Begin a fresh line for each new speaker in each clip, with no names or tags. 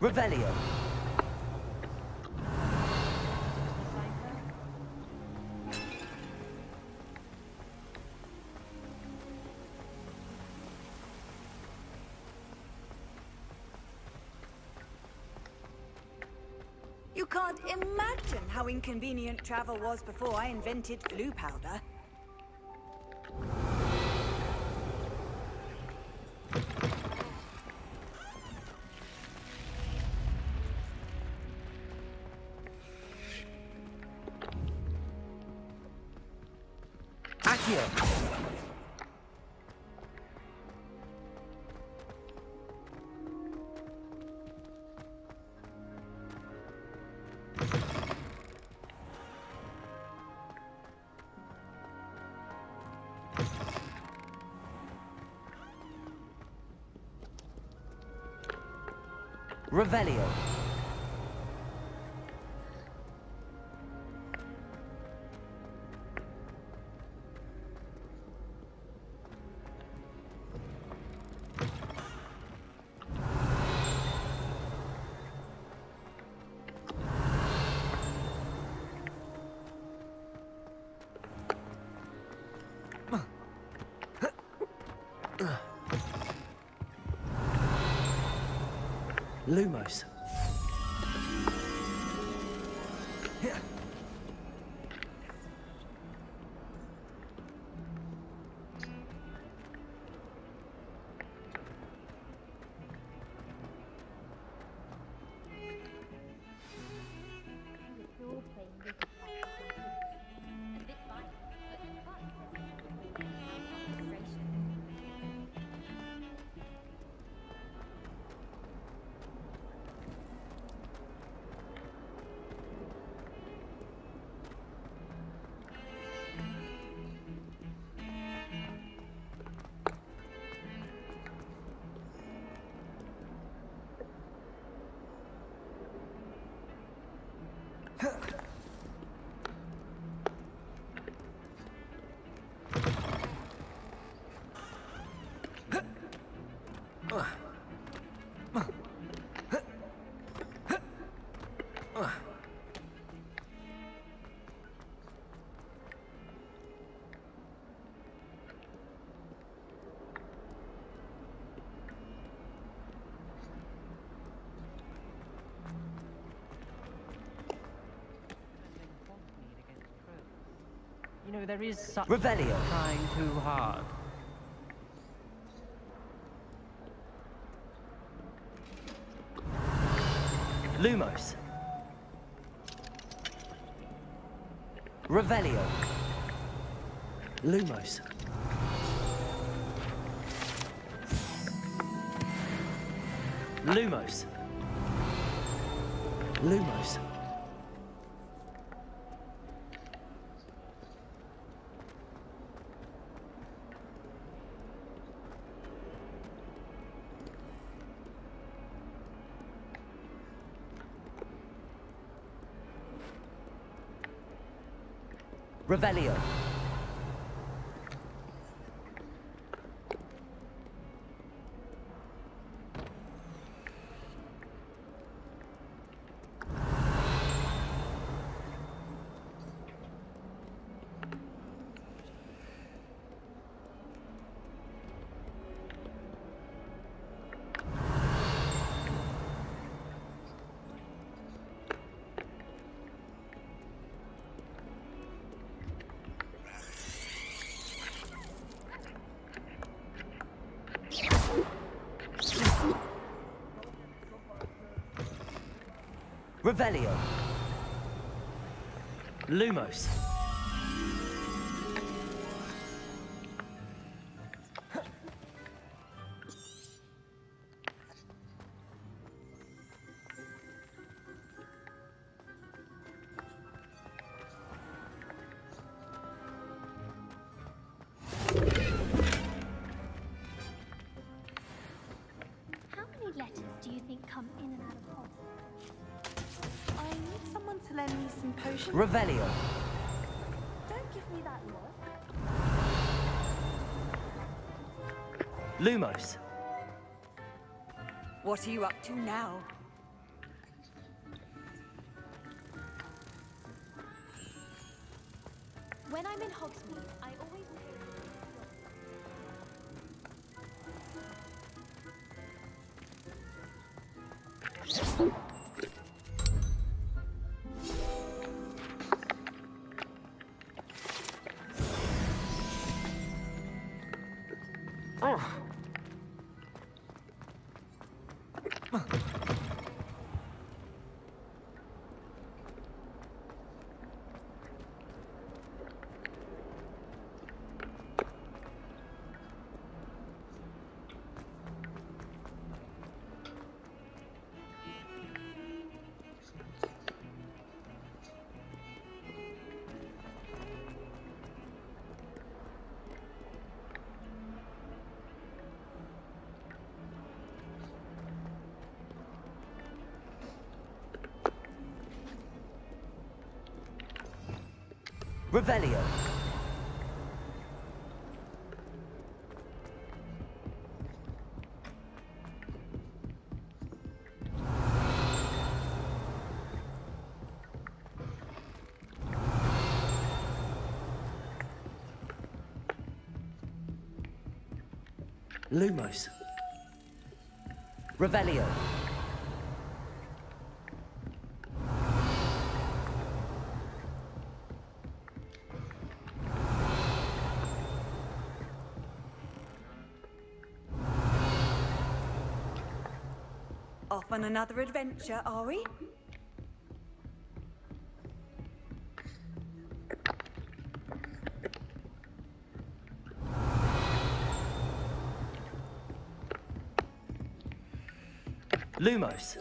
Revelio.
You can't imagine how inconvenient travel was before I invented blue powder.
Accio. Revelio. Lumos.
You know, there is such
Revelio.
trying too hard.
Lumos. Revelio. Lumos. Lumos. Lumos. Revelio. Revelio. Lumos.
How many letters do you think come in and out of hole?
I need someone to lend me some potions.
Revelio.
Don't give me that look.
Lumos.
What are you up to now?
When I'm in Hogsmeade, I always
Revelio. Lumos. Revelio.
Off on another adventure, are we?
Lumos.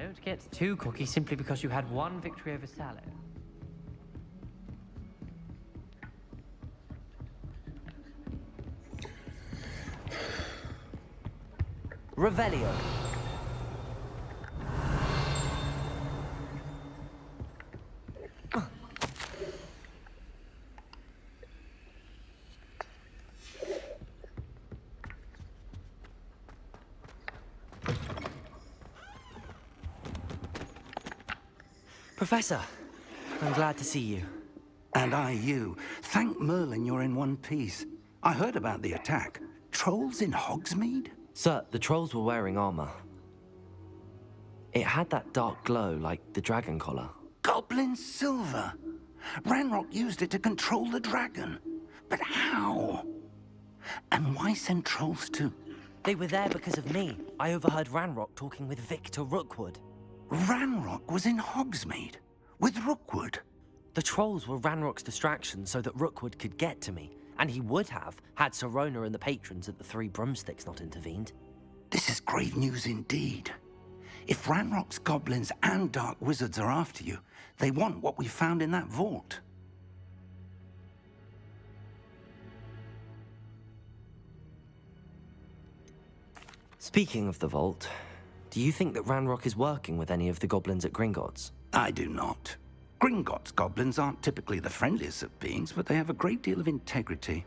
Don't get too cocky simply because you had one victory over Sallow.
Revelio. Professor, I'm glad to see you.
And I you. Thank Merlin you're in one piece. I heard about the attack. Trolls in Hogsmeade?
Sir, the trolls were wearing armor. It had that dark glow like the dragon collar.
Goblin silver! Ranrock used it to control the dragon. But how? And why send trolls to...
They were there because of me. I overheard Ranrock talking with Victor Rookwood.
Ranrock was in Hogsmeade? With Rookwood?
The trolls were Ranrock's distraction so that Rookwood could get to me. And he would have, had Sirona and the patrons at the Three Broomsticks not intervened.
This is grave news indeed. If Ranrock's goblins and dark wizards are after you, they want what we found in that vault.
Speaking of the vault, do you think that Ranrock is working with any of the goblins at Gringotts?
I do not. Gringotts goblins aren't typically the friendliest of beings, but they have a great deal of integrity.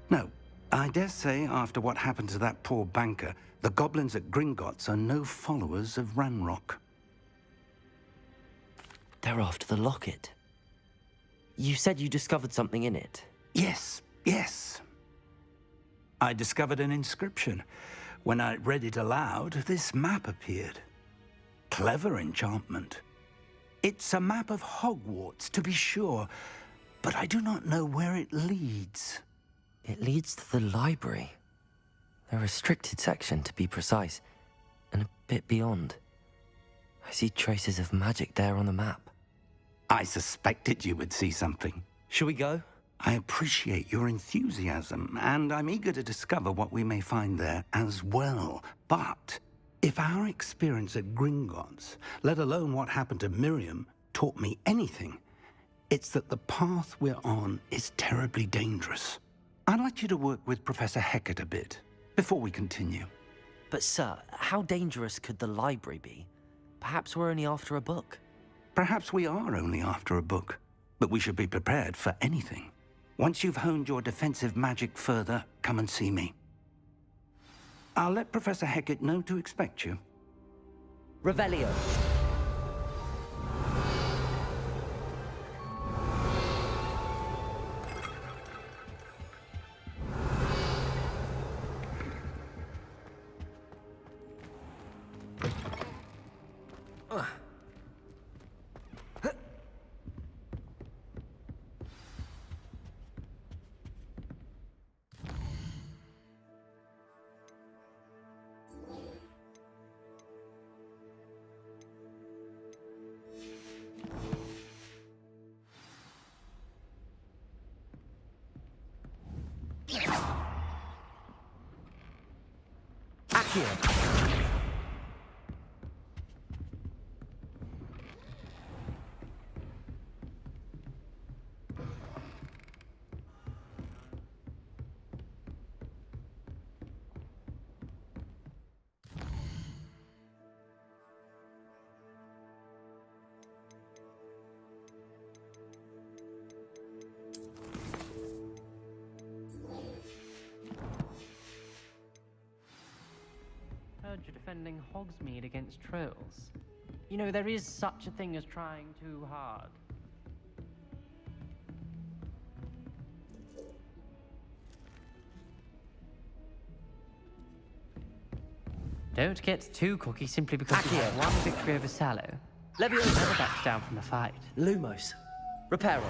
No, I dare say after what happened to that poor banker, the goblins at Gringotts are no followers of Ranrock.
They're after the locket. You said you discovered something in it.
Yes, yes. I discovered an inscription. When I read it aloud, this map appeared. Clever enchantment. It's a map of Hogwarts, to be sure, but I do not know where it leads.
It leads to the library. The restricted section, to be precise, and a bit beyond. I see traces of magic there on the map.
I suspected you would see something.
Shall we go?
I appreciate your enthusiasm, and I'm eager to discover what we may find there as well. But if our experience at Gringotts, let alone what happened to Miriam, taught me anything, it's that the path we're on is terribly dangerous. I'd like you to work with Professor Hecat a bit before we continue.
But sir, how dangerous could the library be? Perhaps we're only after a book.
Perhaps we are only after a book, but we should be prepared for anything. Once you've honed your defensive magic further, come and see me. I'll let Professor Hecat know to expect you.
Revelio. Accio.
Heard you're defending Hogsmeade against trolls. You know, there is such a thing as trying too hard. Don't get too cocky simply because you had one victory over Sallow.
Leviosa.
Never backs down from the fight.
Lumos. Reparo.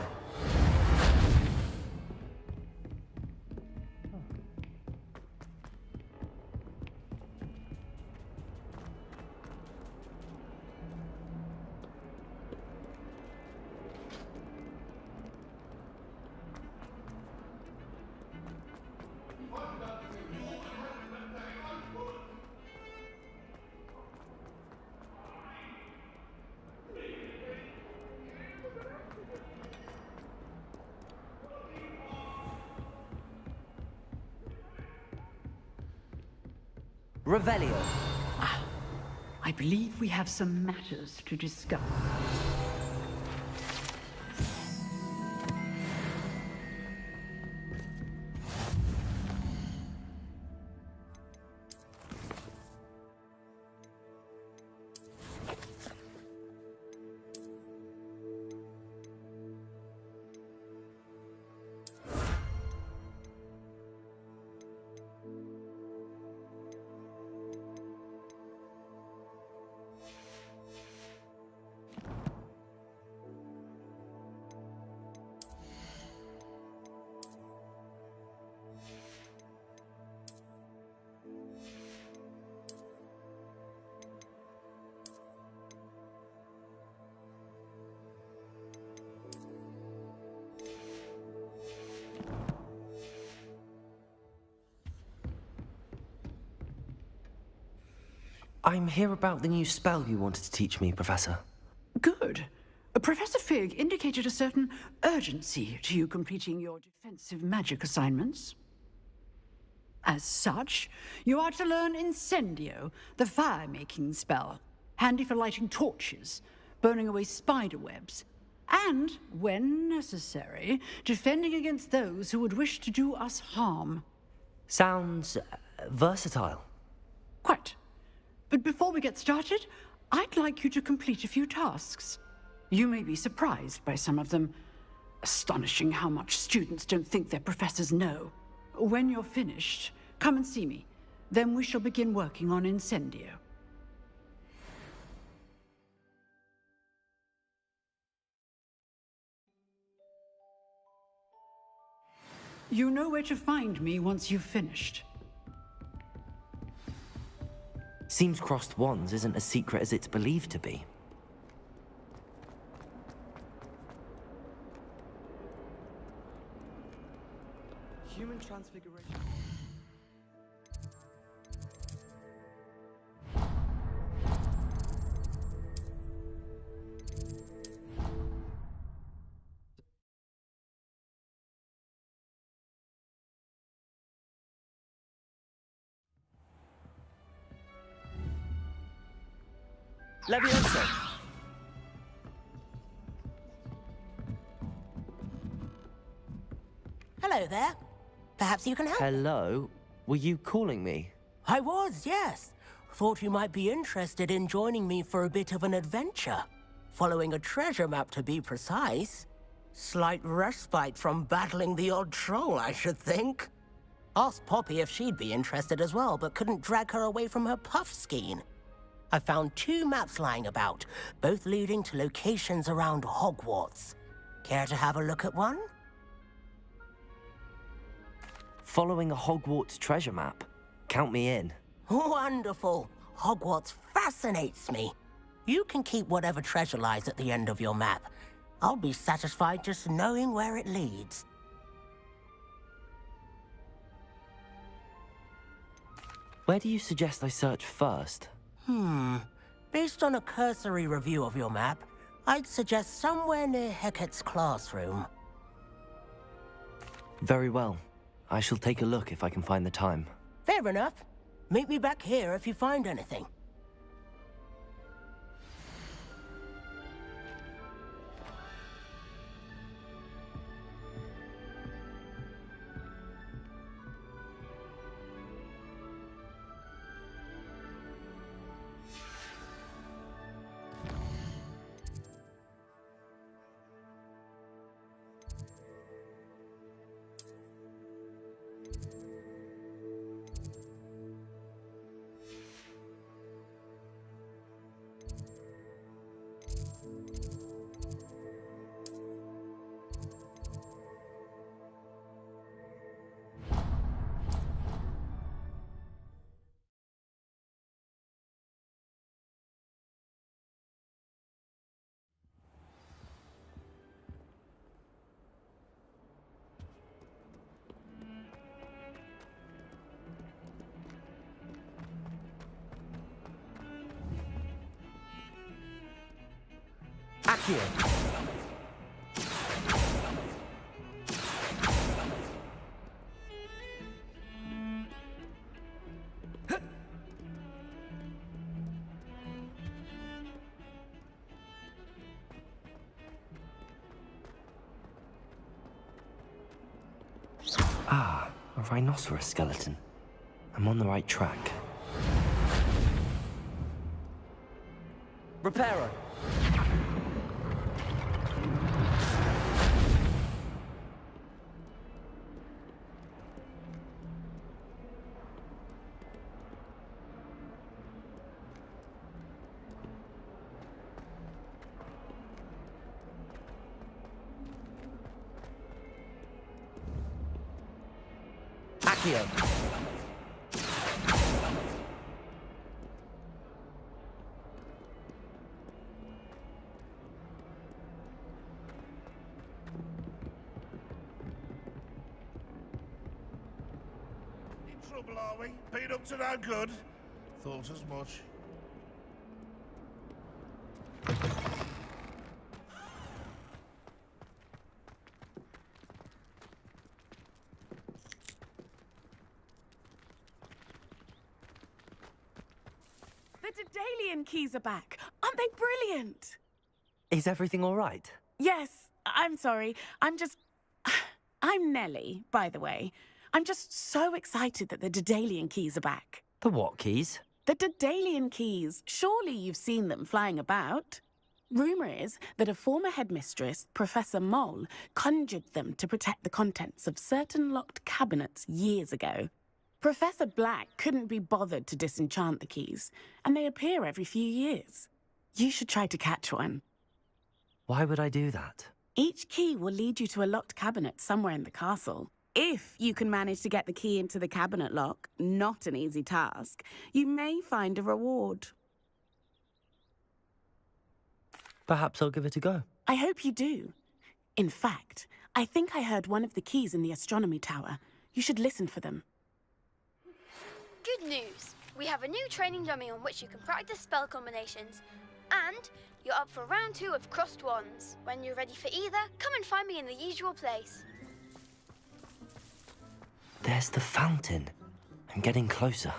Revelio.
I believe we have some matters to discuss.
I'm here about the new spell you wanted to teach me, Professor.
Good. Professor Fig indicated a certain urgency to you completing your defensive magic assignments. As such, you are to learn Incendio, the fire-making spell, handy for lighting torches, burning away spider webs, and, when necessary, defending against those who would wish to do us harm.
Sounds versatile.
Quite. But before we get started, I'd like you to complete a few tasks. You may be surprised by some of them. Astonishing how much students don't think their professors know. When you're finished, come and see me. Then we shall begin working on Incendio. You know where to find me once you've finished.
Seems crossed wands isn't as secret as it's believed to be.
Human transfiguration.
Leviosa!
Hello there. Perhaps you can help?
Hello? Were you calling me?
I was, yes. Thought you might be interested in joining me for a bit of an adventure. Following a treasure map, to be precise. Slight respite from battling the odd troll, I should think. Asked Poppy if she'd be interested as well, but couldn't drag her away from her puff skein. I found 2 maps lying about, both leading to locations around Hogwarts. Care to have a look at one?
Following a Hogwarts treasure map? Count me in.
Wonderful. Hogwarts fascinates me. You can keep whatever treasure lies at the end of your map. I'll be satisfied just knowing where it leads.
Where do you suggest I search first?
Based on a cursory review of your map, I'd suggest somewhere near Hecate's classroom.
Very well. I shall take a look if I can find the time.
Fair enough. Meet me back here if you find anything.
Accio! Ah, a rhinoceros skeleton. I'm on the right track. Reparo! Accio!
In trouble, are we? Been up to no good? Thought as much.
The Daedalian keys are back. Aren't they brilliant?
Is everything all right?
Yes, I'm sorry. I'm Nellie, by the way. I'm just so excited that the Daedalian keys are back.
The what keys?
The Daedalian keys. Surely you've seen them flying about. Rumour is that a former headmistress, Professor Moll, conjured them to protect the contents of certain locked cabinets years ago. Professor Black couldn't be bothered to disenchant the keys, and they appear every few years. You should try to catch one.
Why would I do that?
Each key will lead you to a locked cabinet somewhere in the castle. If you can manage to get the key into the cabinet lock, not an easy task, you may find a reward.
Perhaps I'll give it a go.
I hope you do. In fact, I think I heard one of the keys in the astronomy tower. You should listen for them.
Good news. We have a new training dummy on which you can practice spell combinations. And you're up for round 2 of Crossed Wands. When you're ready for either, come and find me in the usual place.
There's the fountain. I'm getting closer.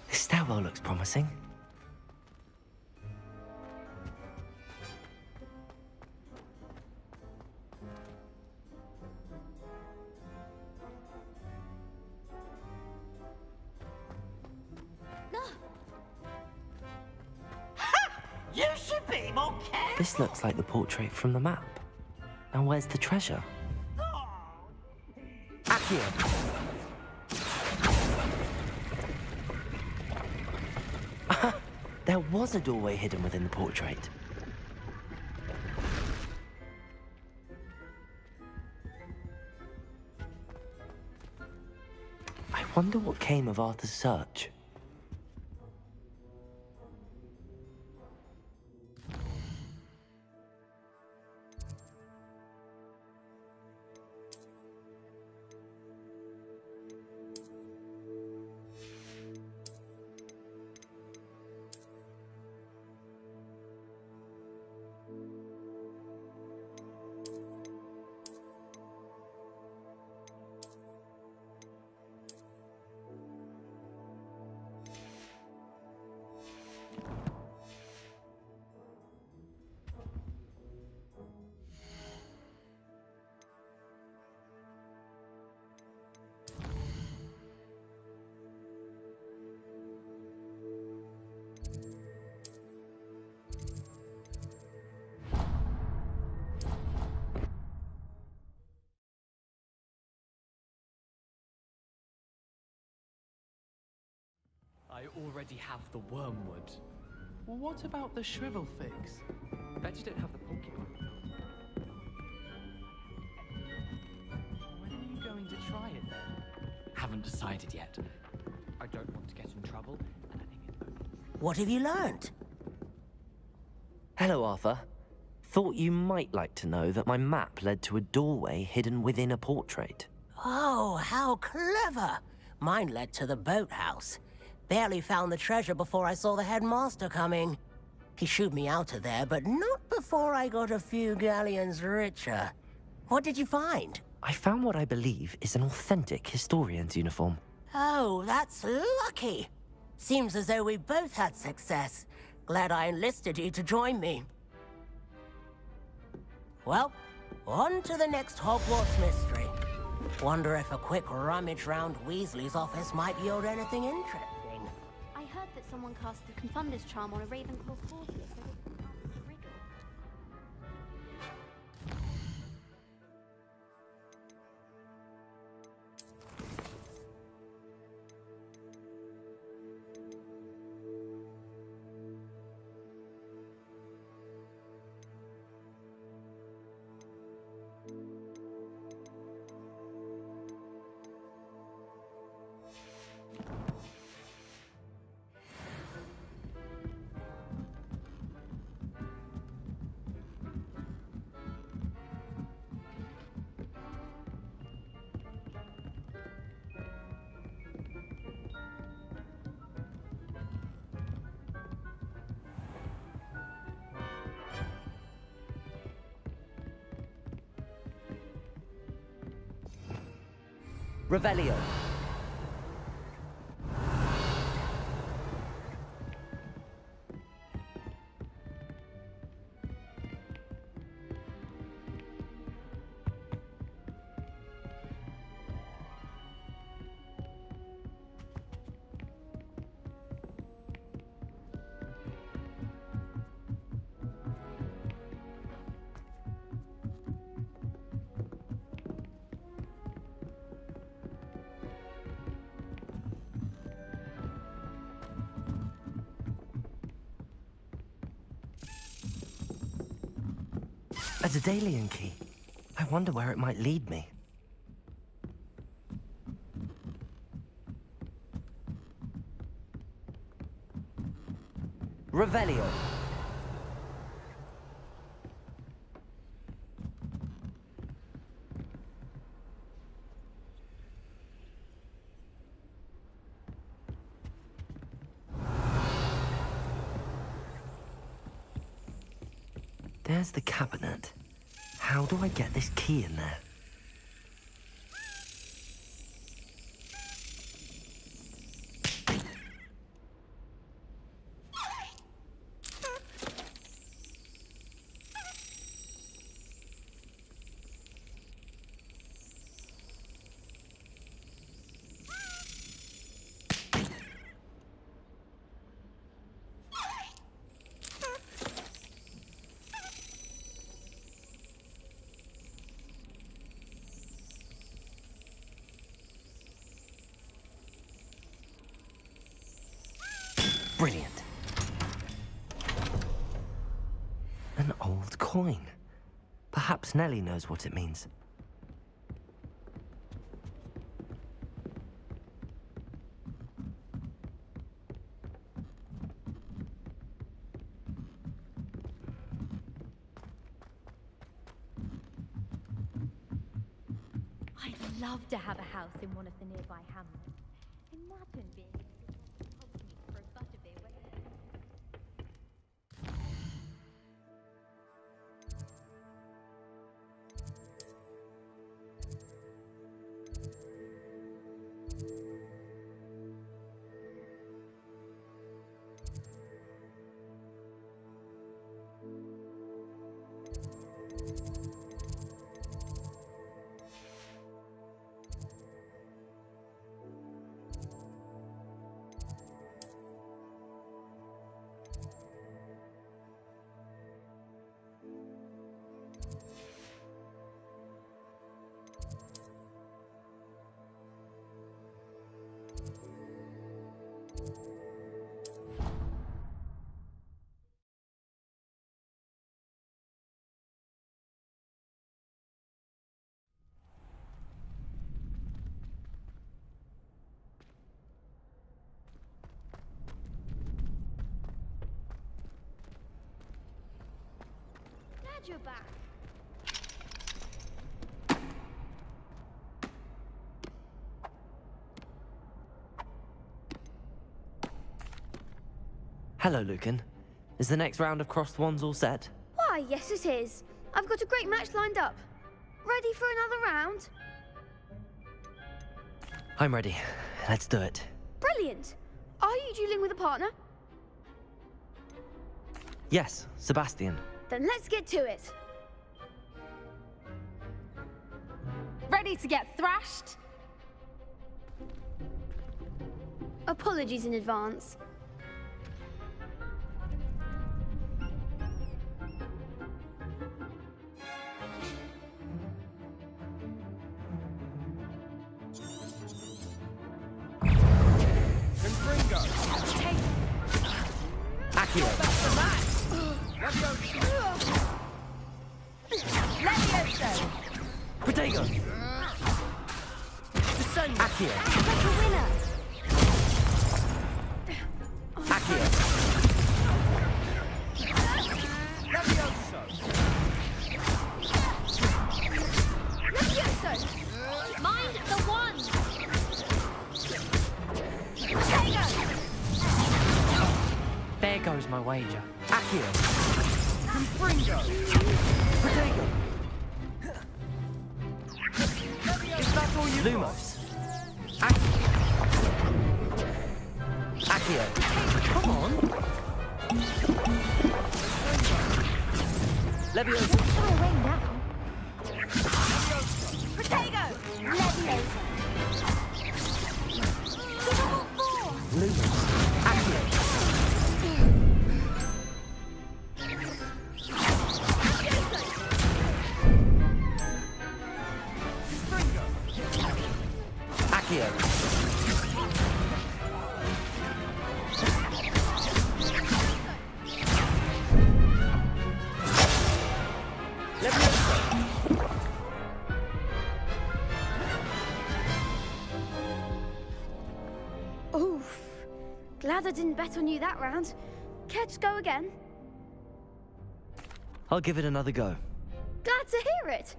This stairwell looks promising.
No.
You should be more careful.
This looks like the portrait from the map. Now where's the treasure? Accio! There was a doorway hidden within the portrait. I wonder what came of Arthur's search.
I already have the wormwood. Well, what about the shrivel figs? Bet you don't have the porcupine. When are you going to try it then? Haven't decided yet. I don't want to get in trouble, and I think it's only...
What have you learned?
Hello, Arthur. Thought you might like to know that my map led to a doorway hidden within a portrait.
Oh, how clever! Mine led to the boathouse. Barely found the treasure before I saw the headmaster coming. He shooed me out of there, but not before I got a few galleons richer. What did you find?
I found what I believe is an authentic historian's uniform.
Oh, that's lucky. Seems as though we both had success. Glad I enlisted you to join me. Well, on to the next Hogwarts mystery. Wonder if a quick rummage round Weasley's office might yield anything interesting.
I heard that someone cast the Confunder's charm on a Ravenclaw portal, so they can answer the riddle.
Revelio. A Daedalian key. I wonder where it might lead me. Revelio. There's the cabinet. How do I get this key in there? Brilliant. An old coin. Perhaps Nellie knows what it means.
I'd love to have a house in one of the nearby hamlets. Imagine being able to hogsmeade for a butterbeer when
You're back.
Hello, Lucan. Is the next round of crossed wands all set?
Why, yes it is. I've got a great match lined up. Ready for another round?
I'm ready. Let's do it.
Brilliant. Are you dueling with a partner?
Yes, Sebastian.
Then let's get to it.
ready to get thrashed?
Apologies in advance.
Protego! Accio!
Like a winner!
Accio!
Levioso! Mind the one!
There goes my wager.
Accio!
Confringo!
Protego!
Is that all you
Lumos! Accio! Come on! Levioso!
Far away now.
Protego! Levioso!
Lumos! Accio! Accio! Levioso!
Glad I didn't bet on you that round. Care to go again?
I'll give it another go.
Glad to hear it.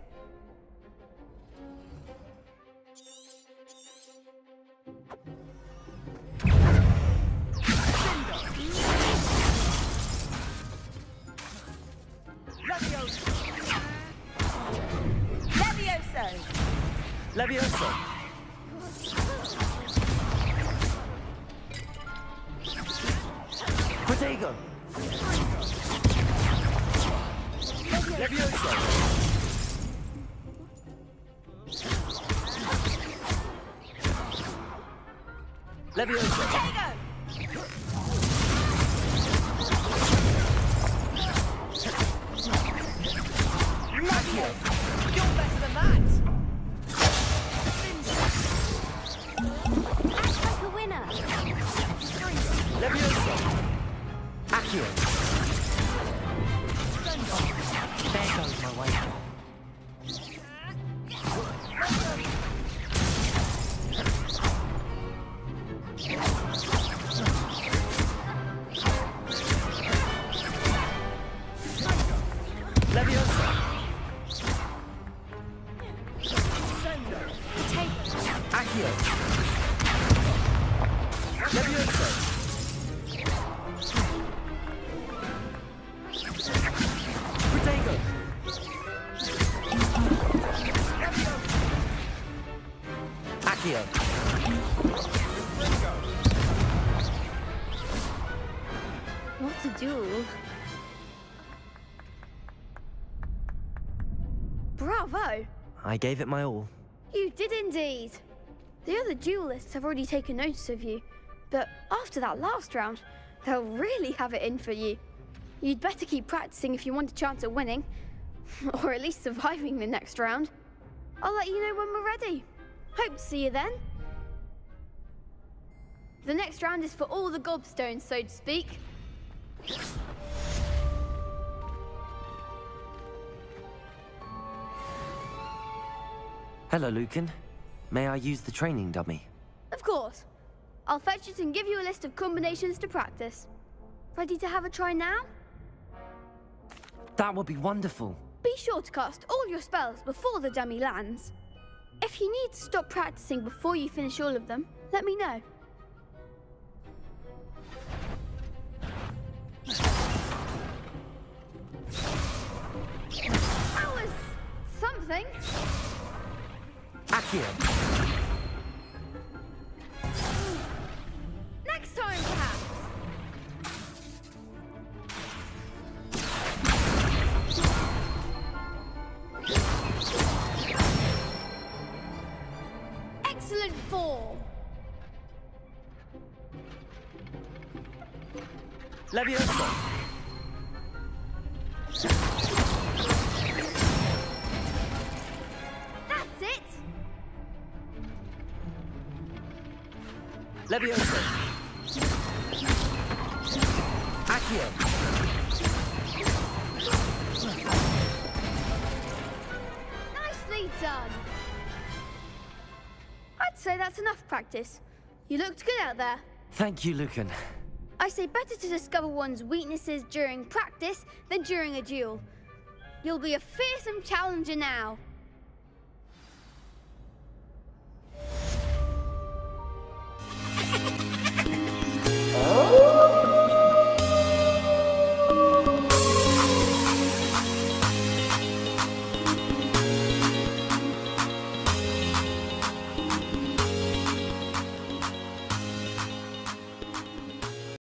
Levioso! Protego! Levioso! Levioso!
Levioso! You're better than that!
Act like a winner.
Levioso! Accio!
There goes my wager.
Levioso! Accio! Levioso! Protego! Accio!
What a duel. Bravo!
I gave it my all.
You did indeed. The other duelists have already taken notice of you, but after that last round, they'll really have it in for you. You'd better keep practicing if you want a chance at winning, or at least surviving the next round. I'll let you know when we're ready. Hope to see you then. The next round is for all the gobstones, so to speak.
Hello, Lucan. May I use the training dummy?
Of course. I'll fetch it and give you a list of combinations to practice. Ready to have a try now?
That would be wonderful.
Be sure to cast all your spells before the dummy lands. If you need to stop practicing before you finish all of them, let me know. That was something.
Accio!
Next time, perhaps. Excellent form.
Levioso!
That's it.
Levioso! Accio!
Nicely done. I'd say that's enough practice. You looked good out there.
Thank you, Lucan.
I say better to discover one's weaknesses during practice than during a duel. You'll be a fearsome challenger now.